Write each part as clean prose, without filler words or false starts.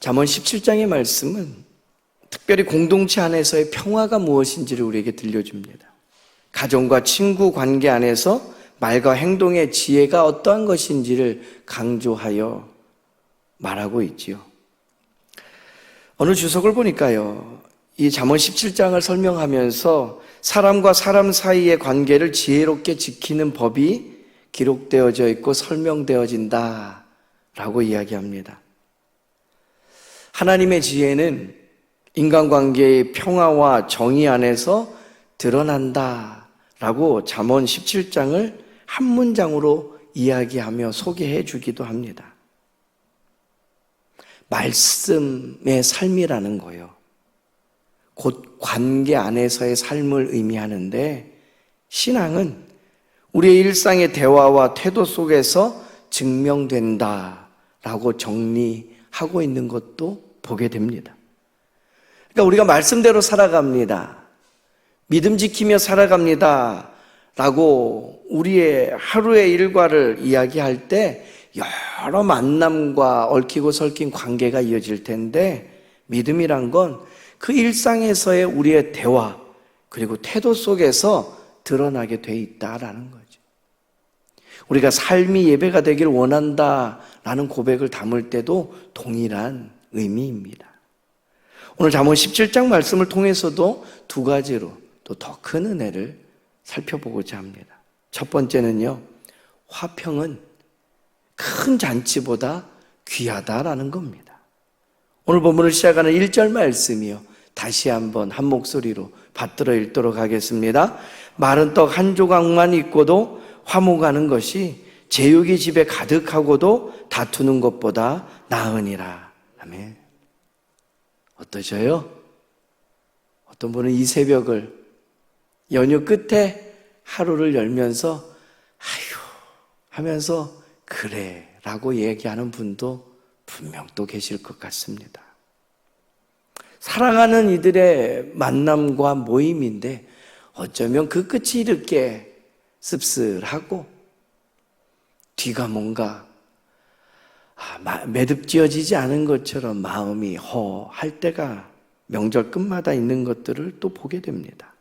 잠언 17장의 말씀은 특별히 공동체 안에서의 평화가 무엇인지를 우리에게 들려줍니다. 가정과 친구 관계 안에서 말과 행동의 지혜가 어떠한 것인지를 강조하여 말하고 있지요. 어느 주석을 보니까요, 이 잠언 17장을 설명하면서 사람과 사람 사이의 관계를 지혜롭게 지키는 법이 기록되어져 있고 설명되어진다 라고 이야기합니다. 하나님의 지혜는 인간관계의 평화와 정의 안에서 드러난다 라고 잠언 17장을 한 문장으로 이야기하며 소개해 주기도 합니다. 말씀의 삶이라는 거요, 곧 관계 안에서의 삶을 의미하는데, 신앙은 우리의 일상의 대화와 태도 속에서 증명된다라고 정리하고 있는 것도 보게 됩니다. 그러니까 우리가 말씀대로 살아갑니다, 믿음 지키며 살아갑니다 라고 우리의 하루의 일과를 이야기할 때 여러 만남과 얽히고 설킨 관계가 이어질 텐데, 믿음이란 건 그 일상에서의 우리의 대화 그리고 태도 속에서 드러나게 돼 있다라는 거죠. 우리가 삶이 예배가 되길 원한다라는 고백을 담을 때도 동일한 의미입니다. 오늘 잠언 17장 말씀을 통해서도 두 가지로 또 더 큰 은혜를 살펴보고자 합니다. 첫 번째는요, 화평은 큰 잔치보다 귀하다라는 겁니다. 오늘 본문을 시작하는 1절 말씀이요, 다시 한번 한 목소리로 받들어 읽도록 하겠습니다. 마른 떡 한 조각만 있고도 화목하는 것이 제육이 집에 가득하고도 다투는 것보다 나으니라. 아멘. 어떠셔요? 어떤 분은 이 새벽을 연휴 끝에 하루를 열면서 아휴 하면서 그래 라고 얘기하는 분도 분명 또 계실 것 같습니다. 사랑하는 이들의 만남과 모임인데 어쩌면 그 끝이 이렇게 씁쓸하고 뒤가 뭔가 매듭지어지지 않은 것처럼 마음이 허할 때가 명절 끝마다 있는 것들을 또 보게 됩니다.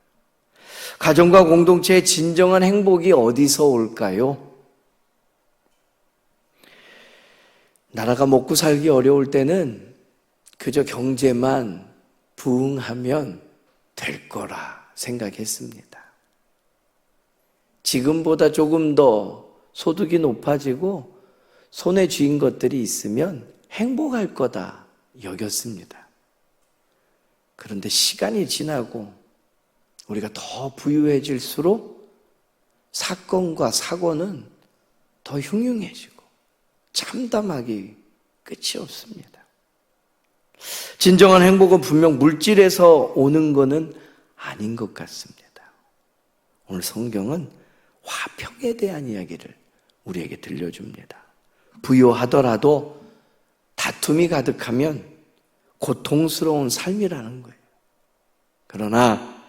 가정과 공동체의 진정한 행복이 어디서 올까요? 나라가 먹고 살기 어려울 때는 그저 경제만 부흥하면 될 거라 생각했습니다. 지금보다 조금 더 소득이 높아지고 손에 쥐인 것들이 있으면 행복할 거다 여겼습니다. 그런데 시간이 지나고 우리가 더 부유해질수록 사건과 사고는 더 흉흉해지고 참담하기 끝이 없습니다. 진정한 행복은 분명 물질에서 오는 것은 아닌 것 같습니다. 오늘 성경은 화평에 대한 이야기를 우리에게 들려줍니다. 부유하더라도 다툼이 가득하면 고통스러운 삶이라는 거예요. 그러나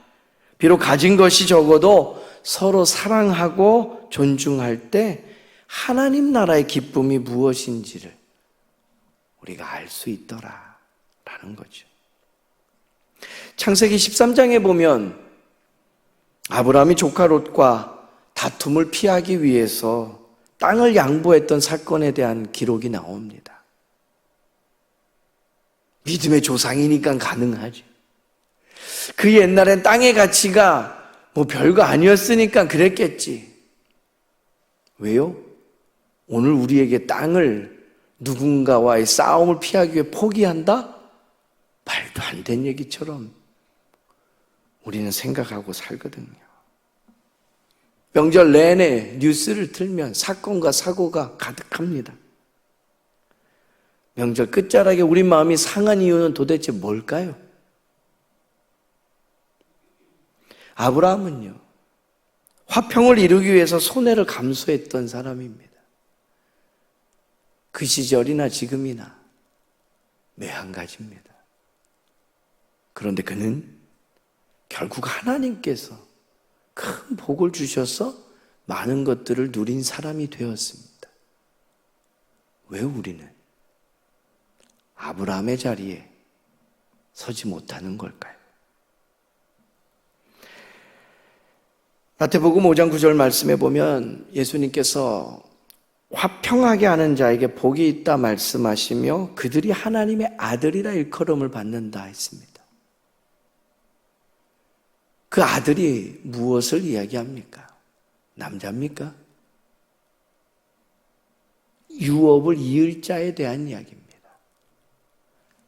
비록 가진 것이 적어도 서로 사랑하고 존중할 때 하나님 나라의 기쁨이 무엇인지를 우리가 알 수 있더라라는 거죠. 창세기 13장에 보면 아브라함이 조카 롯과 다툼을 피하기 위해서 땅을 양보했던 사건에 대한 기록이 나옵니다. 믿음의 조상이니까 가능하죠. 그 옛날엔 땅의 가치가 뭐 별거 아니었으니까 그랬겠지. 왜요? 오늘 우리에게 땅을 누군가와의 싸움을 피하기 위해 포기한다? 말도 안 되는 얘기처럼 우리는 생각하고 살거든요. 명절 내내 뉴스를 틀면 사건과 사고가 가득합니다. 명절 끝자락에 우리 마음이 상한 이유는 도대체 뭘까요? 아브라함은요, 화평을 이루기 위해서 손해를 감수했던 사람입니다. 그 시절이나 지금이나 매한가지입니다. 그런데 그는 결국 하나님께서 큰 복을 주셔서 많은 것들을 누린 사람이 되었습니다. 왜 우리는 아브라함의 자리에 서지 못하는 걸까요? 마태복음 5장 9절 말씀에 보면 예수님께서 화평하게 하는 자에게 복이 있다 말씀하시며 그들이 하나님의 아들이라 일컬음을 받는다 했습니다. 그 아들이 무엇을 이야기합니까? 남자입니까? 유업을 이을 자에 대한 이야기입니다.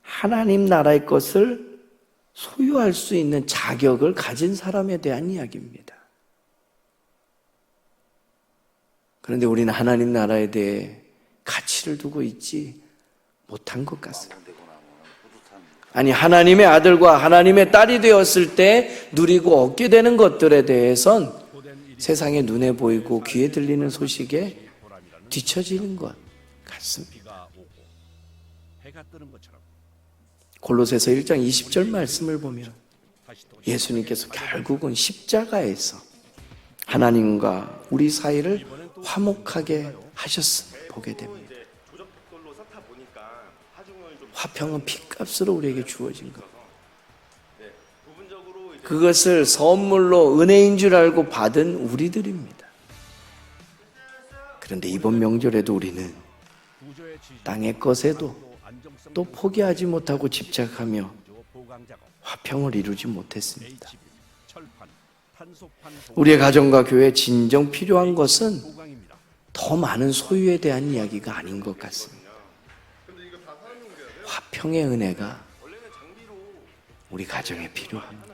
하나님 나라의 것을 소유할 수 있는 자격을 가진 사람에 대한 이야기입니다. 그런데 우리는 하나님 나라에 대해 가치를 두고 있지 못한 것 같습니다. 아니, 하나님의 아들과 하나님의 딸이 되었을 때 누리고 얻게 되는 것들에 대해선 세상에 눈에 보이고 귀에 들리는 소식에 뒤처지는 것 같습니다. 골로새서 1장 20절 말씀을 보면 예수님께서 결국은 십자가에서 하나님과 우리 사이를 화목하게 하셨음을 보게 됩니다. 화평은 핏값으로 우리에게 주어진 것. 그것을 선물로 은혜인 줄 알고 받은 우리들입니다. 그런데 이번 명절에도 우리는 땅의 것에도 또 포기하지 못하고 집착하며 화평을 이루지 못했습니다. 우리의 가정과 교회에 진정 필요한 것은 더 많은 소유에 대한 이야기가 아닌 것 같습니다. 화평의 은혜가 우리 가정에 필요합니다.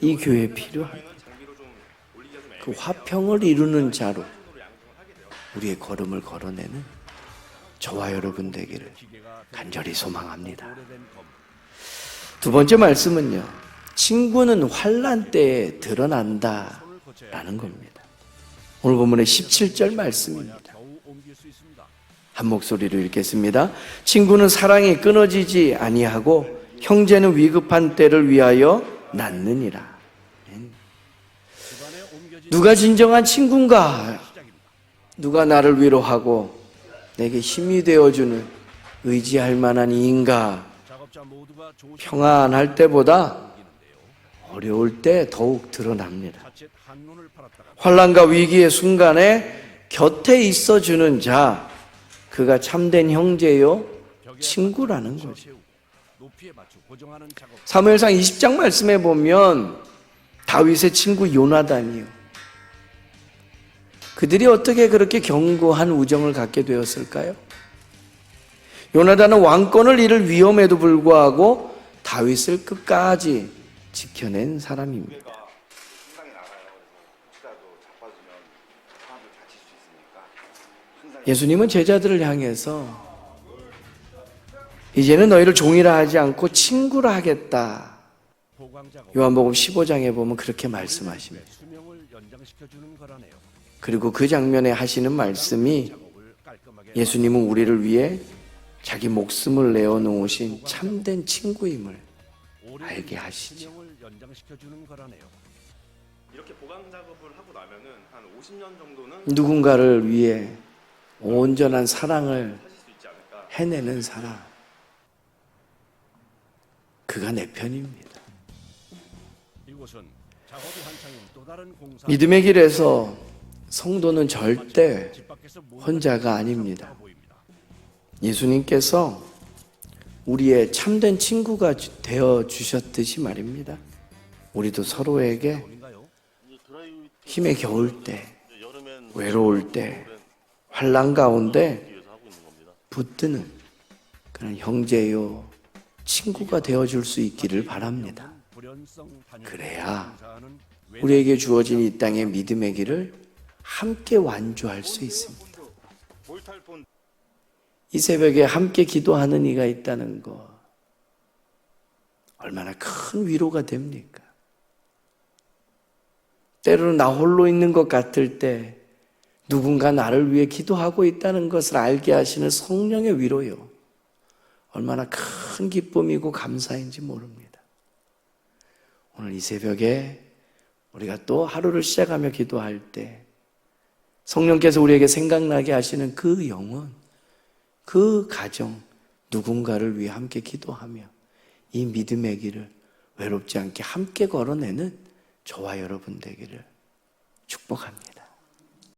이 교회에 필요합니다. 그 화평을 이루는 자로 우리의 걸음을 걸어내는 저와 여러분 되기를 간절히 소망합니다. 두 번째 말씀은요, 친구는 환난 때에 드러난다 라는 겁니다. 오늘 본문의 17절 말씀입니다. 한 목소리로 읽겠습니다. 친구는 사랑이 끊어지지 아니하고 형제는 위급한 때를 위하여 낳느니라. 누가 진정한 친구인가? 누가 나를 위로하고 내게 힘이 되어주는 의지할 만한 이인가? 평안할 때보다 어려울 때 더욱 드러납니다. 환난과 위기의 순간에 곁에 있어주는 자, 그가 참된 형제요 친구라는 거죠. 사무엘상 20장 말씀에 보면 다윗의 친구 요나단이요, 그들이 어떻게 그렇게 견고한 우정을 갖게 되었을까요? 요나단은 왕권을 잃을 위험에도 불구하고 다윗을 끝까지 지켜낸 사람입니다. 예수님은 제자들을 향해서 이제는 너희를 종이라 하지 않고 친구라 하겠다. 요한복음 15장에 보면 그렇게 말씀하십니다. 그리고 그 장면에 하시는 말씀이 예수님은 우리를 위해 자기 목숨을 내어놓으신 참된 친구임을 알게 하시죠. 이렇게 보강 작업을 하고 나면은 한 50년 정도는 누군가를 위해 온전한 사랑을 해내는 사람, 그가 내 편입니다. 믿음의 길에서 성도는 절대 혼자가 아닙니다. 예수님께서 우리의 참된 친구가 되어 주셨듯이 말입니다. 우리도 서로에게 힘에 겨울 때, 외로울 때, 환난 가운데 붙드는 그런 형제요 친구가 되어줄 수 있기를 바랍니다. 그래야 우리에게 주어진 이 땅의 믿음의 길을 함께 완주할 수 있습니다. 이 새벽에 함께 기도하는 이가 있다는 것, 얼마나 큰 위로가 됩니까? 때로는 나 홀로 있는 것 같을 때 누군가 나를 위해 기도하고 있다는 것을 알게 하시는 성령의 위로요, 얼마나 큰 기쁨이고 감사인지 모릅니다. 오늘 이 새벽에 우리가 또 하루를 시작하며 기도할 때 성령께서 우리에게 생각나게 하시는 그 영혼, 그 가정, 누군가를 위해 함께 기도하며 이 믿음의 길을 외롭지 않게 함께 걸어내는 저와 여러분 되기를 축복합니다.